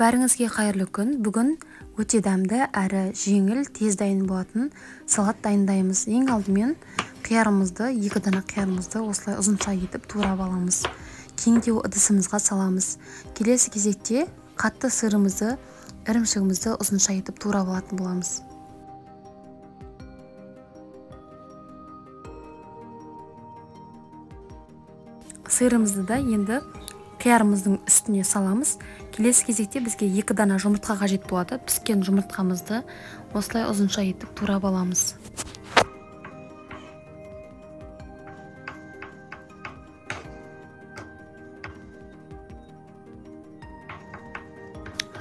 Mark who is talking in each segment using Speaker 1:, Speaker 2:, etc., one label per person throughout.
Speaker 1: Бәріңізге қайырлы күн. Бүгін өте дәмді әрі жеңіл, тез дайын болатын салат дайындаймыз. Ең алдымен қиярымызды, 2 дана қиярымызды осылай ұзынша етіп турап аламыз. Кеңдеу ыдысымызға саламыз. Келесі кезекте қатты сырымызды, ірімшігімізді ұзынша етіп турап алатын боламыз. Сырымызды да енді қиярымыздың үстіне саламыз. Келесі кезекте бізге 2 дана жұмыртқа қажет болады. Піскен жұмыртқамызды осылай ұзынша етіп турап аламыз.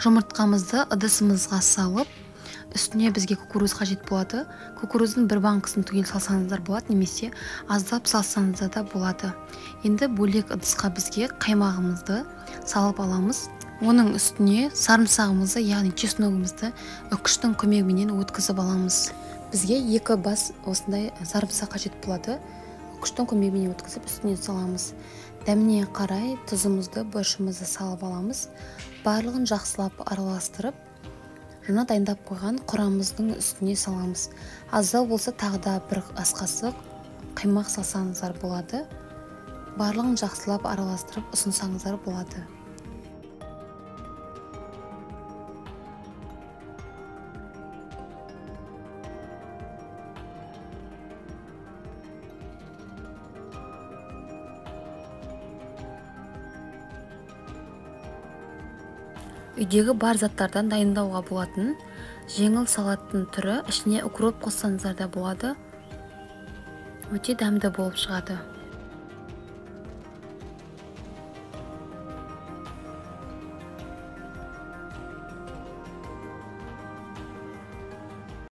Speaker 1: Жұмыртқамызды ыдысымызға салып, үстіне бізге кукуруз қажет болады. Кукуруздың 1 банкасын түгел салсаңыздар болады, немесе аздап салсаңыздар да болады. Енді бөлек ыдысқа бізге қаймағымызды салып аламыз. Оның үстіне сарымсағымызды, яғни чесногымызды үккіштің көмегімен өткізіп аламыз. Бізге 2 бас осындай сарымсақ қажет болады. Үккіштің көмегімен өткізіп үстіне саламыз. Дәміне қарай тұзымызды, бұрышымызды салып аламыз. Барлығын жақсылап араластырып, жаңа дайындап қойған құрамымыздың үстіне саламыз. Аздау болса тағы да 1 ас қасық қаймақ салсаңыздар болады. Барлығын жақсылап араластырып ұсынсаңыздар болады. Үйдегі бар заттардан дайындауға болатын жеңіл салаттың түрі, ішіне укроп қоссаңыздар да болады. Өте дәмді болып шығады.